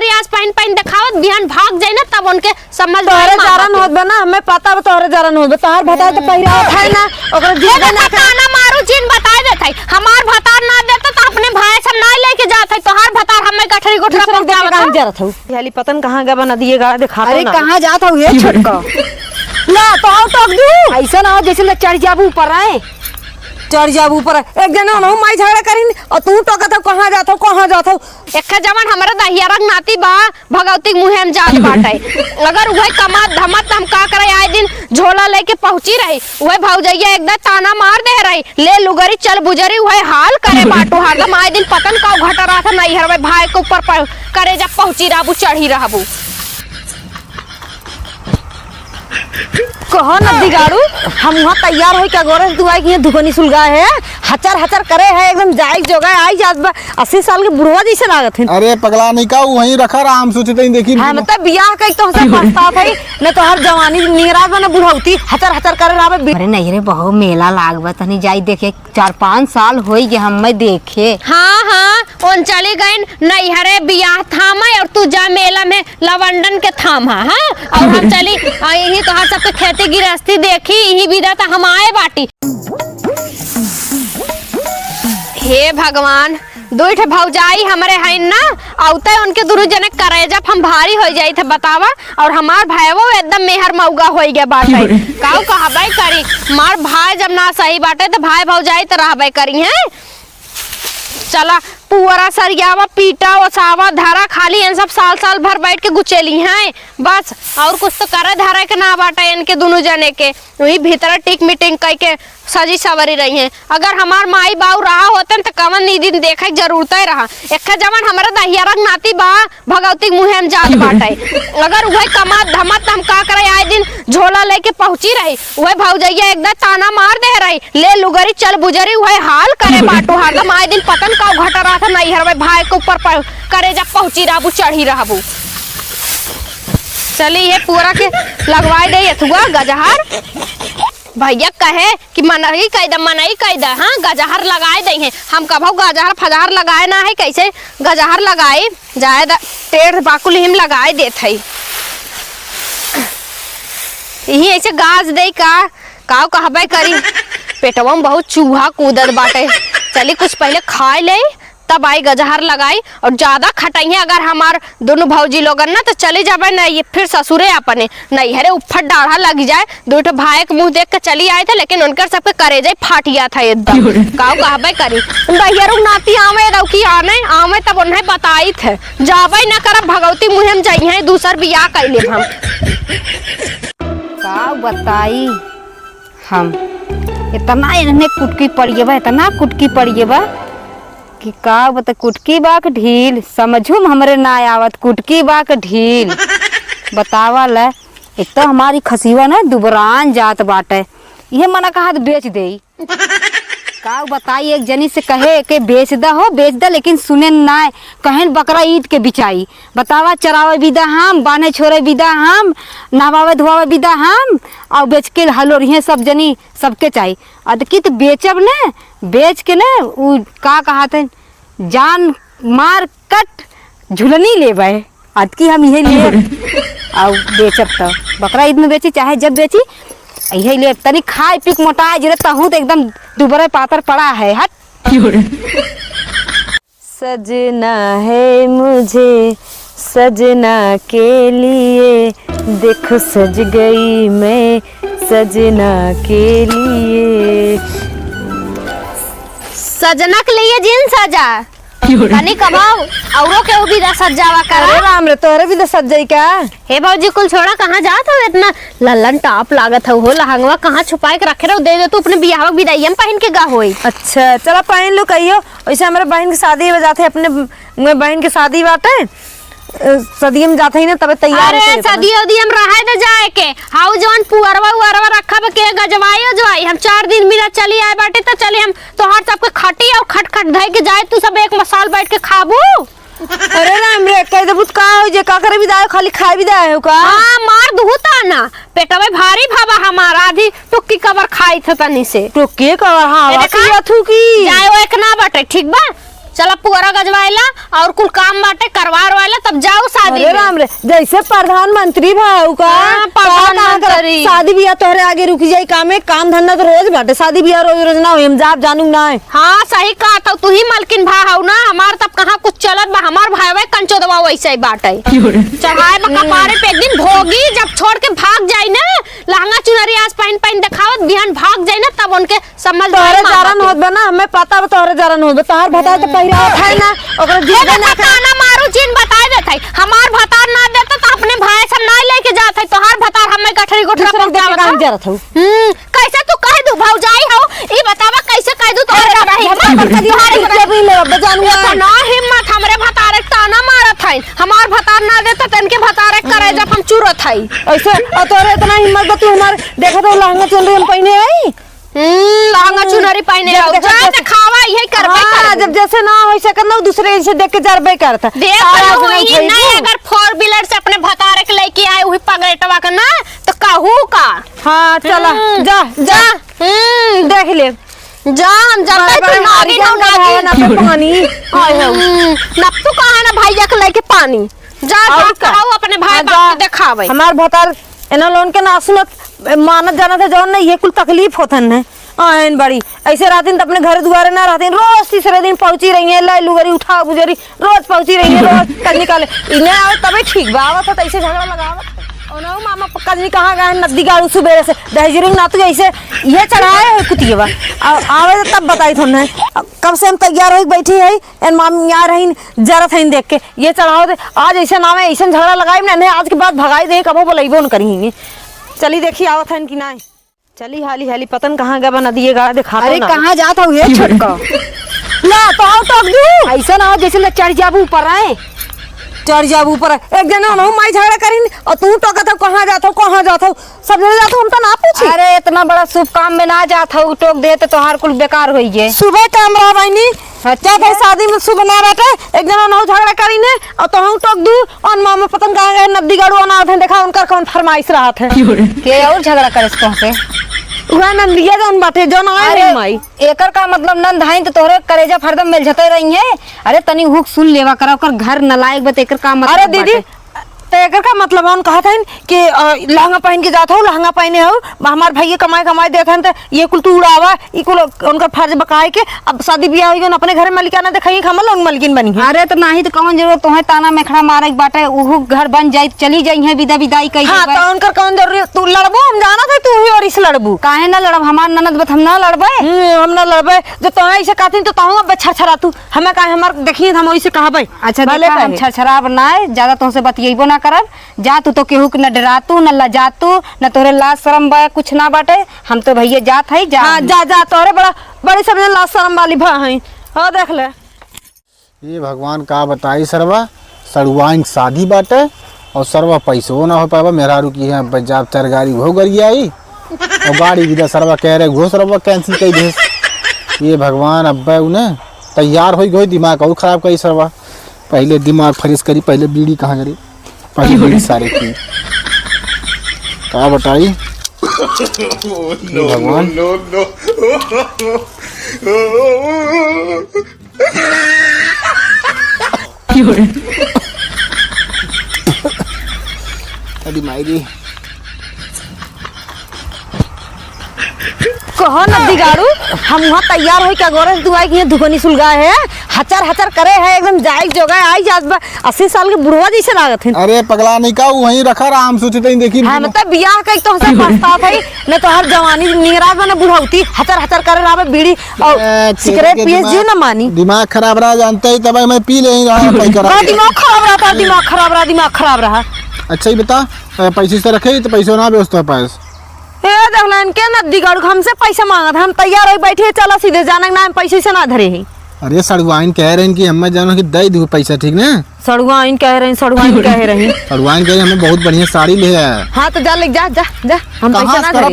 रियाज पहन दिखावत बिहान भाग जाए ना तब उनके समझ तोहरे जरन होत बे ना हमें पता बा तोहरे जरन होत बे तोहर भतार तो पहिरावत है ना ओकरा जीवन ना ताना मारू जिन बता देत है हमार भतार ना देता तो अपने भाई सब ना लेके जात है तोहर भतार हमें गठरी गोठरा पहुंचावत कहां जा रहा था याली पतन कहां गया बना दिए गाड़ा दिखा अरे कहां जात हो ये छोटका ना तो आओ टोक दू ऐसा ना हो जैसे ले चढ़ जाबू ऊपर आए चढ़ जाबू ऊपर एक जना ना माई झगड़ा करिन और तू टोकत कहां जात हो एक जवान हमारा दहिया रंग नाती बा भगवती मुहे में जात बाटे अगर वह कमा धमत हम का करे आए दिन झोला लेके पहुंची रही वह भौजैया एकदम ताना मार दे रही ले लुगरी चल बुजरी वह हाल करे बाटो हरदम आए दिन पतन का घटा रहा था नहीं हर भाई के ऊपर करे जब पहुंची रहबू चढ़ी रहबू कहो न दिगाड़ू हम वहाँ तैयार हो क्या गोरे तू आई दुकानी सुलगा है हचर करे है एकदम जायज जोगा आई जात बा 80 साल के बुढ़वा जैसे लागत है। अरे पगला नहीं का वहीं रखा रहा हम सोचे देखी हां मतलब बियाह कई तो से पछतात है न तो हर जवानी निगराज बना बुढ़ौती हचर करे रावे। अरे नहीं रे बहु मेला लागबा तनी जाई देखे 4-5 साल होई गे हमें देखे। हां उन चली गई नहीं हरे बियाह थामा और तू जा मेला में लवंडन के थामा हां और हम चली यही तो हर सब के खेती गिरस्ती देखी यही विदा तो हम आए बाटी। हे भगवान दुई ठे भौजाई हमारे हैं ना औते उनके दुरु जने करे जब हम भारी हो जाई थे बतावा और हमार भाईवो एकदम मेहर मौगा हो गया बाटे काऊ कहबे करी मार भाई जब ना सही बाटे तो भाई भौजाई तो रहबे करी हैं। चला पुअरा सरियावा पीटा ओसावा धारा खाली इन सब साल भर बैठ के गुचेली हैं बस और कुछ तो करे धारा के ना बाटे इनके दोनों जने के वही भीतर टिक मीटिंग कई के सजी सवरी रही हैं। अगर हमार माई बाऊ रहा होते तो कवन नी दिन देखे की जरूरत ही रहा एक जवान हमारा दहिया रंग नाती बा भगवती मुहे में जात बाटे अगर वह कमा धमत हम का करे आए दिन झोला लेके पहुंची रही वह भौजैया एकदम ताना मार दे रही ले लुगरी चल बुजरी वह हाल करे बाटो हरदम आए दिन पतन का घटा रहा था नहीं हर भाई के ऊपर करे जब पहुंची रहबू चढ़ी रहबू। चली ये पूरा के लगवाई दे यथुआ गजहर भैया कहे कि मनई कैदा हाँ गजहर लगाए दे हैं हम कभो गजहर फजहर लगाए ना है कैसे गजहर लगाए जाए टेढ़ बाकुल हिम लगाए देत है यही ऐसे गाज दे का काव कहबे करी पेटवा में बहुत चूहा कूदत बाटे चली कुछ पहले खाए ले तब आई गजहर लगाई और ज्यादा खटाई अगर हमार दोनों भौजी लोगन ना तो चले जाबे ना ये फिर ससुरे अपने नहीं हरे उफट डाढ़ा लग जाए दो भाई के मुंह देख के चली आए थे लेकिन उनकर सबके करेजे फाटिया था एकदम काव कहबे करी दहिया नाती आवे रौकी आवे तब उन्हें बताई थे जाबे ना करब भगवती मुहे में जाई है दूसर बियाह कैले हम का बताई हम इतना इन्हें कुटकी पड़िए बा इतना कुटकी पड़िए बा कि का बता कुटकी बाक ढील समझू हमरे ना आवत कुटकी बाक ढील बतावा ले एक तो हमारी खसीवा ना दुबरान जात बाटे ये मना कहा बेच दे का बताई एक जनी से कहे के बेच दा लेकिन सुने ना कहें बकरा ईद के बिचाई बतावा चरावे विदा हम बाने छोड़े विदा हम नहवावे धोवावे विदा हम और बेच के हलोर ये सब जनी सबके चाहिए अदकी तो बेचब ने बेच के ने उ का कहते जान मार कट झुलनी लेबे अदकी हम यही ले और बेचब तो बकरा ईद में बेची चाहे जब बेची यही ले तनी खाए पीक मोटाए जरे तहू तो एकदम दुबरे पातर पड़ा है हट। सजना है मुझे सजना के लिए देखो सज गई मैं सजना के लिए सजना के लिए जिन सजा तनी कबाऊ औरो के भी सजावा कर अरे राम रे तोरे भी तो सजाई का हे भौजी कुल छोड़ा कहाँ जात हो इतना लल्लन टॉप लागत हो लहंगवा कहाँ छुपाए के रखे रहो दे तू अपने बियाह विदाई में पहन के गा होई। अच्छा चला पहन लो कहियो वैसे हमारे बहन की शादी हो जाते अपने बहन की शादी बाटे सदी में जाते ही ना तब तैयार अरे सदी हम रहे तो जाए के हाउ जवान पुअरवा उअरवा रखा के गजवाई हम 4 दिन मिला चली आए बाटे तो चले हम तोहार सबके खटी और खट धै के जाए तू सब एक मसाल बैठ के खाबू। अरे राम रे कह दे का हो जे का करे विदाई खाली खाए विदाई हो का हां मार दुहता ना पेटवे भारी भाबा हमारा आधी टुक्की कवर खाई थ तनी से टुक्की कवर हां बाकी अथु की जाए ओ एक ना बाटे ठीक बा चला पुअरा गजवाइला और कुल काम बाटे करवार वाला तब जाओ शादी अरे में। राम रे, जैसे प्रधानमंत्री भाऊ का हाँ, प्रधानमंत्री। शादी ब्याह तोहरे आगे रुकी जाई, काम धंधा तो रोज बाटे, शादी ब्याह रोज रोज ना हो, हम जाप जानू ना है। हाँ सही कहा था, तू ही मालकिन भा हौ ना, हमार तब कहाँ कुछ चलत बा, हमार भाई कंचो दबा वैसे ही बाटे। चढ़ाए बा कपारे पे एक दिन भोगी जब छोड़ के भाग जाई ना, लहंगा चुनरी आज पहन दिखावत बिहान भाग जाई ना, तब उनके समझ तोहरे जारन होत बा ना, हमें पता बा तोहरे जारन होत बा, तोहर भता तो पहिरावत है ना, ओकरा जीवे ना ना ना मारू चीन बता देत है, हमार भतार ना देता तो अपने भाई सब ना लेके जात है, तोहर भतार हमें गठरी गोठरा दूसरा देख के काम पहुंचावत जरत हूँ। कैसे तू कह दू भौजाई हो, ई बतावा कैसे कह दू तोहरे ना हिम्मत हमरे भतारे ताना मारत है, हमार भतार ना देता तो इनके भतारे करे जब हम चुरत है। ऐसे तोरे इतना हिम्मत बा, तू हमार देखा तो लहंगा चुनरी हम पहने आई, लहंगा चुनरी पहने आओ, जा दिखावा यही करबे हाँ, जब जैसे ना हो सकत ना दूसरे से देख के जरबे करता। देख लो ई नहीं, अगर 4 व्हीलर से अपने भतारे के लेके आए वही पगड़ेटवा का ना तो कहू का। हाँ चला जा जा देख ले, जा हम जाते तू नागी ना पे पानी नप तू कहा ना भैया के लेके पानी जा कहू अपने भाई बाप के दिखावे। हमार भतार एना लोन के ना सुनत मानत जाना था जौन नहीं, ये कुल तकलीफ होतन है आयन बड़ी ऐसे रातिन तो अपने घर दुआरे ना रहतीन, रोज तीसरे दिन पहुंची रही है, लाई लुगरी उठा बुजरी रोज पहुंची रही है, रोज कल निकाले इन्हें आवे तबे ठीक बा, आवत तो ऐसे झगड़ा लगावत और ना मामा कल नहीं कहाँ गए नदी गाड़ू सुबह से दहजरिंग ना तू ऐसे ये चढ़ाए कुतिएवा आवे तब बताई थोन कब से हम तैयार हो बैठी है एन मामी यहाँ रही जरत है देख के ये चढ़ाओ दे, आज ऐसे नाम है ऐसे झगड़ा लगाई ना, आज के बाद भगाई दे कबो बोलेबो न करेंगे। चली देखी आवत है कि ना, चली हाली हाली पतन कहाँ गया नदी गाड़ा दिखा। अरे कहाँ जाता हूँ ये छोटका ला तो आओ टोक दू, ऐसा ना हो जैसे मैं चढ़ जाबू ऊपर आए, चढ़ जाब ऊपर एक जना ना माई झगड़ा करी और तू टोकत हो कहाँ जाता हो कहाँ जाता हो, सब जने जाता हम तो ना पूछी। अरे इतना बड़ा शुभ काम में ना जाता हूँ, टोक दे तो तोहार कुल बेकार होई जे। सुबह टाइम रहा बहनी क्या कहे शादी में सुबह ना बैठे एक जना ना झगड़ा करी ने और तो हम टोक दू और मामा पतंग कहाँ गए नदी गाड़ू अनाथ है, देखा उनका कौन फरमाइश रहा था के और झगड़ा करे से वह नंदिया जौन बाटे जौन आए रे माई, एकर का मतलब नंद हाई तो तोहरे करेजा फरदम मिल जते रही है। अरे तनी हुक सुन लेवा करा ओकर घर नलायक बत एकर का मतलब। अरे दीदी तो एकर का मतलब हम कहा था कि लहंगा पहन के जाता हूँ, लहंगा पहने हो हमार भैया कमाई देते हैं तो ये कुल तू उड़ावा, ये कुल उनका फर्ज बकाए के अब शादी ब्याह होगी अपने घर मलिकाना दिखाई खमल उन मलकिन बनी है। अरे तो नहीं तो कौन जरूरत तुम्हें ताना मेखड़ा मारे के बाटे, उहु घर बन जाई चली जाई है विदा विदाई कई। हाँ तो उनका कौन जरूरी, तू लड़बो हम जाना था तू ही और इस लड़बू काहे ना लड़ब, हमार ननद बत हम ना लड़बे। हम ना लड़बे जो तुम्हें ऐसे कहती तो ताऊ अब छरछरा तू हमें कहे हमार देखिए हम वैसे कहबे। अच्छा देखा हम छरछराब ना ज्यादा तुमसे बतियेबो ना करब, जा तू तो केहू न डरातू न लजातू न तोरे लाज शरम बा कुछ ना बाटे, हम तो भैया जात है जा। हाँ जा जा तोरे बड़ी समझ लाज शरम वाली भा है। हाँ देख ले ये भगवान का बताई सरवा सड़ुआइन शादी बाटे और सरवा पैसो ना हो पावा, मेरा रुकी है पंजाब चार गाड़ी हो गई आई और गाड़ी भी सरवा कह रहे घो सरवा कैंसिल कर दे। ये भगवान अब्बा उन्हें तैयार हो गई, दिमाग और खराब करी सरवा, पहले दिमाग फ्रेश करी, पहले बीड़ी कहाँ करी, पहले बीड़ी सारे की क्या बताई भगवान। अरे मायरी कहो नदी गाड़ू हम वहाँ तैयार हो क्या गोरस दुआई की धुकनी सुलगा है, हचर करे है एकदम जाए जोगा आई जात 80 साल के बुढ़वा जैसे लागत है। अरे पगला नहीं का वहीं रखा राम सोचते देखी हाँ मतलब बियाह कई तो से पछता था न तो हर जवानी निगराज बने बुढ़ाउती हचर करे रहा बीड़ी और सिगरेट पिए जी न मानी, दिमाग खराब रहा जानते ही तब मैं पी ले दिमाग खराब रहा। अच्छा ही बता पैसे से रखे तो पैसों ना व्यवस्था पास के नदी गाड़ू हमसे पैसा मांगा था, हम तैयार हो बैठे चला सीधे जाना ना पैसे से ना धरे है। अरे सड़ुआइन कह रहे हैं कि हमें जानो कि दे दू पैसा ठीक ना, सड़ुआइन कह रहे सड़ुआइन कह रहे हमें बहुत बढ़िया साड़ी ले है। हाँ तो जा ले जा जा जा हम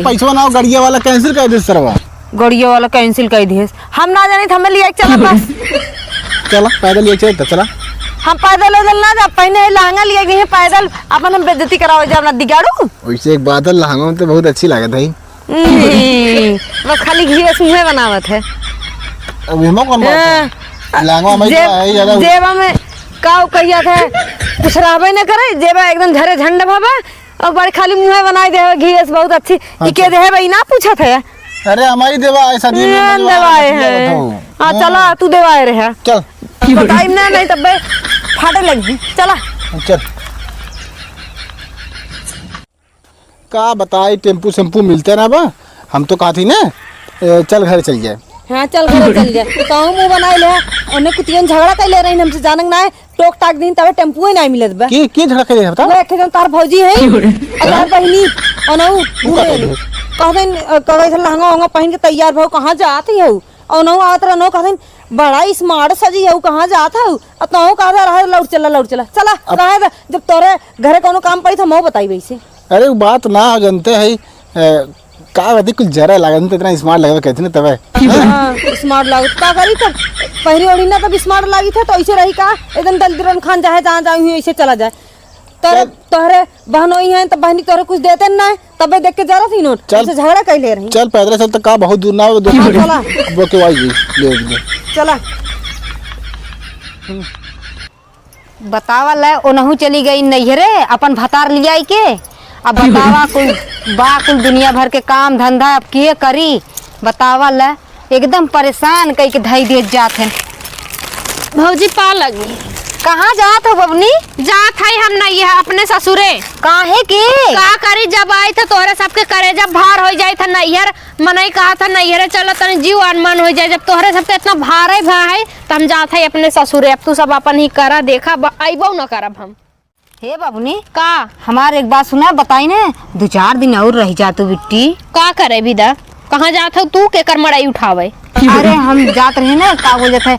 पैसा ना गड़िया वाला कैंसिल कर दे सरवा, गड़िया वाला कैंसिल कर दिए हम ना जानी हमें लिया चला बस चला पैदल ले चल चला हम पैदल ना जा पहने लहंगा लिए गए पैदल अपन हम बेइज्जती करावे जा नदी गाड़ू। वैसे एक बात है लहंगा में तो बहुत अच्छी लागत है बस खाली घी मुँह बनावत है। अब कौन लांगवा में क्या है ज्यादा जेबा में काव कहिया था कुछ रहबे न करे, जेबा एकदम झरे झंड भाबा और बड़े खाली मुंह बनाई दे घी से बहुत अच्छी ई के दे भाई ना पूछा था। अरे हमारी देवा ऐसा दी देवाए है। हां चला तू देवाए रहे चल टाइम ना नहीं तब फाटे लगी चला चल। का बताई टेम्पू सेम्पू मिलते ना बा, हम तो कहा थी ना चल घर चल जाए। हाँ चल घर चल जाए कहूँ मुँह बनाई ले उन्हें कुतियन झगड़ा कर ले रही हमसे जानक ना है टोक टाक दिन तब टेम्पू ही नहीं मिलत बा की झगड़ा करे बता। वो एक जन तार भौजी है और तार बहनी अनऊ कहदिन कहै लहंगा वहंगा पहन के तैयार भौ कहाँ जात है अनऊ आवत रहो कहदिन बड़ा स्मार्ट सजी है कहाँ जात है और तू कहा रहा लौट चला चला रहा जब तोरे घरे कोनो काम पड़ी था मैं बताई वैसे। अरे वो बात ना जानते है का कहती कुछ जरा लागत इतना स्मार्ट लगे कहते ना तबे स्मार्ट लागत का करी तब पहली ओढ़ी ना तब स्मार्ट लगी था तो ऐसे रही का एकदम दलदरन खान चाहे जहाँ जाऊँ हुई ऐसे चला जाए। तोहरे बहनोई हैं तो बहनी तोहरे कुछ देते ना है तबे देख के जा रहा थी नोट ऐसे झगड़ा कर ले रही। चल पैदल चल तो का बहुत दूर ना हो दो चला वो के आई ले चला बतावा ले ओनहु चली गई नैहरे अपन भतार लियाई के। अब बतावा कुल कुल दुनिया भर के काम धंधा अब किए करी बतावा ले एकदम परेशान कई के धई दे जात हैं। भौजी पा लगी कहाँ जात हो बबनी? जात है हम नहीं है अपने ससुरे। काहे के का करी जब आई थे तोहरे सबके करे जब भार हो जाए था नैहर मनई कहा था नैहरे चलो तनी जीव अनमन हो जाए जब तोहरे सबके इतना भार है भाई तो हम जात है अपने ससुरे। अब तू सब अपन ही करा देखा अबो न करब हम। हे बबनी का हमार एक बात सुना बताई ने 2-4 दिन और रह जा तू बिट्टी। का करे विदा कहाँ जात हो तू के कर मड़ाई उठावे। अरे हम जात रहे ना का बोलते थे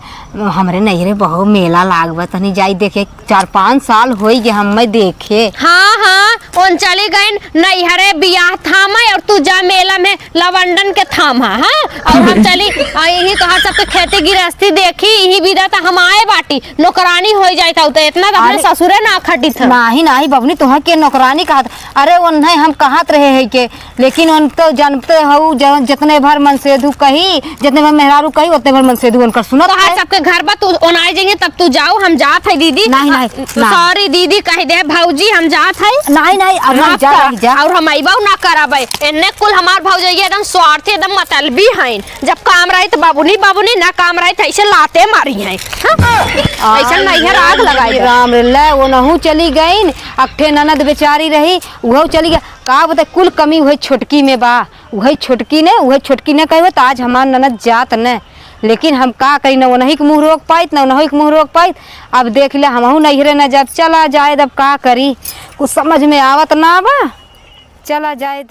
हमरे नैहरे बहुत मेला लागबा तनी जाई देखे 4-5 साल होई गए हम देखे। हाँ हाँ उन चली गई नैहरे बियाह थाम है और तू जा मेला में लवंडन के थाम है। हाँ और हम चली यही तो हर सबके खेती गृहस्थी देखी यही विदा तो हम आए बाटी नौकरानी हो जाए था तो इतना तो अपने ससुरे ना खटी था। नहीं बबनी तुह के नौकरानी कहा अरे उन्हें हम कहत रहे है के लेकिन उन तो जानते हो जितने भर मनसेधु कही जितने भर मेहरारू कही उतने भर मनसेधु उनका सुनो तो हर सबके घर पर तू ओनाई जाएंगे तब तू जाओ हम जात है दीदी। नहीं सॉरी दीदी कह दे भौजी हम जात है। नहीं अब जा और हम अइबो ना करबै एने कुल हमार भौजैया एकदम स्वार्थी एकदम मतलबी हैं जब काम रही तो बाबूनी ना काम रही तो ऐसे लाते मारी हैं। ऐसे नैहर आग लगाई राम रे वो नहु चली गई अठे ननद बेचारी रही वो चली गया का बता कुल कमी हुई छोटकी में बा वही छोटकी ने कही तो आज हमार ननद जात न लेकिन हम का करी न वही के मुँह रोक पाइत न वही के मुँह रोक पाइत। अब देख ले हमहू नैहरे न जब चला जाए अब का करी कुछ समझ में आवत ना बा चला जाए।